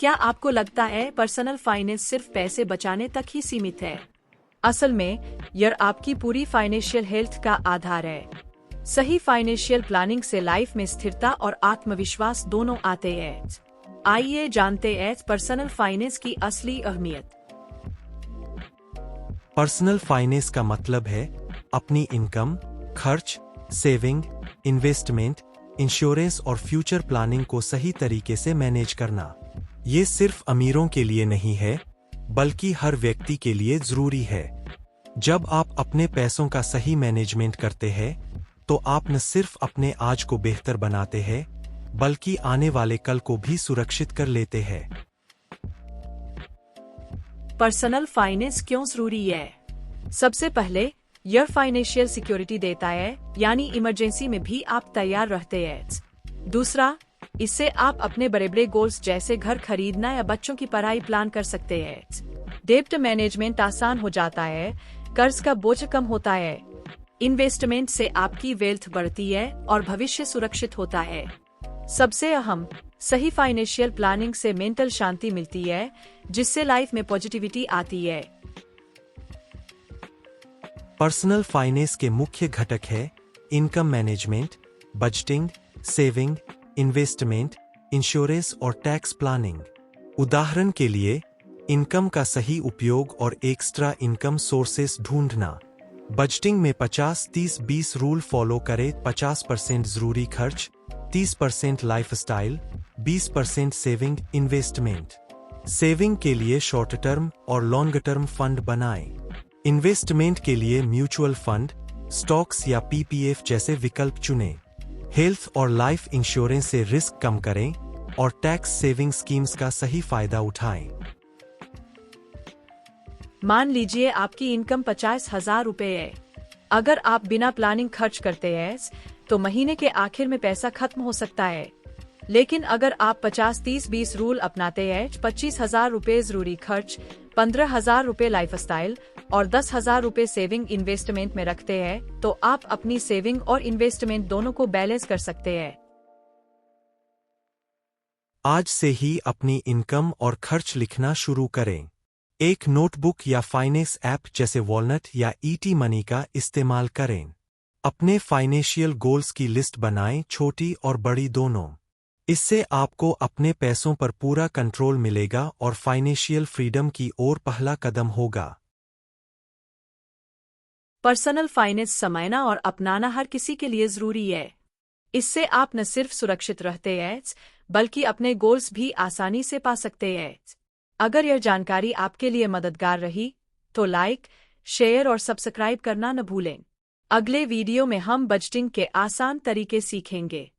क्या आपको लगता है पर्सनल फाइनेंस सिर्फ पैसे बचाने तक ही सीमित है? असल में यह आपकी पूरी फाइनेंशियल हेल्थ का आधार है। सही फाइनेंशियल प्लानिंग से लाइफ में स्थिरता और आत्मविश्वास दोनों आते हैं। आइए जानते हैं पर्सनल फाइनेंस की असली अहमियत। पर्सनल फाइनेंस का मतलब है अपनी इनकम, खर्च, सेविंग, इन्वेस्टमेंट, इंश्योरेंस और फ्यूचर प्लानिंग को सही तरीके से मैनेज करना। ये सिर्फ अमीरों के लिए नहीं है, बल्कि हर व्यक्ति के लिए जरूरी है। जब आप अपने पैसों का सही मैनेजमेंट करते हैं, तो आप न सिर्फ अपने आज को बेहतर बनाते हैं, बल्कि आने वाले कल को भी सुरक्षित कर लेते हैं। पर्सनल फाइनेंस क्यों जरूरी है? सबसे पहले, यह फाइनेंशियल सिक्योरिटी देता है, यानी इमरजेंसी में भी आप तैयार रहते हैं। दूसरा, इससे आप अपने बड़े बड़े गोल्स जैसे घर खरीदना या बच्चों की पढ़ाई प्लान कर सकते हैं। डेब्ट मैनेजमेंट आसान हो जाता है, कर्ज का बोझ कम होता है। इन्वेस्टमेंट से आपकी वेल्थ बढ़ती है और भविष्य सुरक्षित होता है। सबसे अहम, सही फाइनेंशियल प्लानिंग से मेंटल शांति मिलती है, जिससे लाइफ में पॉजिटिविटी आती है। पर्सनल फाइनेंस के मुख्य घटक है income management, budgeting, saving, investment, insurance और टैक्स प्लानिंग। उदाहरण के लिए, इनकम का सही उपयोग और एक्स्ट्रा इनकम सोर्सेस ढूंढना। बजटिंग में 50-30-20 रूल फॉलो करें। 50% जरूरी खर्च, 30% लाइफस्टाइल, 20% सेविंग, इन्वेस्टमेंट। सेविंग के लिए शॉर्ट टर्म और लॉन्ग टर्म फंड बनाएं। इन्वेस्टमेंट के लिए म्यूचुअल फंड, स्टॉक्स या पीपीएफ जैसे विकल्प चुनें। हेल्थ और लाइफ इंश्योरेंस से रिस्क कम करें और टैक्स सेविंग स्कीम्स का सही फायदा उठाएं। मान लीजिए आपकी इनकम 50,000 रुपए है। अगर आप बिना प्लानिंग खर्च करते हैं, तो महीने के आखिर में पैसा खत्म हो सकता है। लेकिन अगर आप 50-30-20 रूल अपनाते हैं, 25,000 रुपए जरूरी खर्च, 15,000 रुपए लाइफस्टाइल और 10,000 रुपए सेविंग इन्वेस्टमेंट में रखते हैं, तो आप अपनी सेविंग और इन्वेस्टमेंट दोनों को बैलेंस कर सकते हैं। आज से ही अपनी इनकम और खर्च लिखना शुरू करें। एक नोटबुक या फाइनेंस ऐप जैसे वॉलनट या ईटी मनी का इस्तेमाल करें। अपने फाइनेंशियल गोल्स की लिस्ट बनाएं, छोटी और बड़ी दोनों। इससे आपको अपने पैसों पर पूरा कंट्रोल मिलेगा और फाइनेंशियल फ्रीडम की ओर पहला कदम होगा। पर्सनल फाइनेंस समझना और अपनाना हर किसी के लिए जरूरी है। इससे आप न सिर्फ सुरक्षित रहते हैं, बल्कि अपने गोल्स भी आसानी से पा सकते हैं। अगर यह जानकारी आपके लिए मददगार रही, तो लाइक, शेयर और सब्सक्राइब करना न भूलें। अगले वीडियो में हम बजटिंग के आसान तरीके सीखेंगे।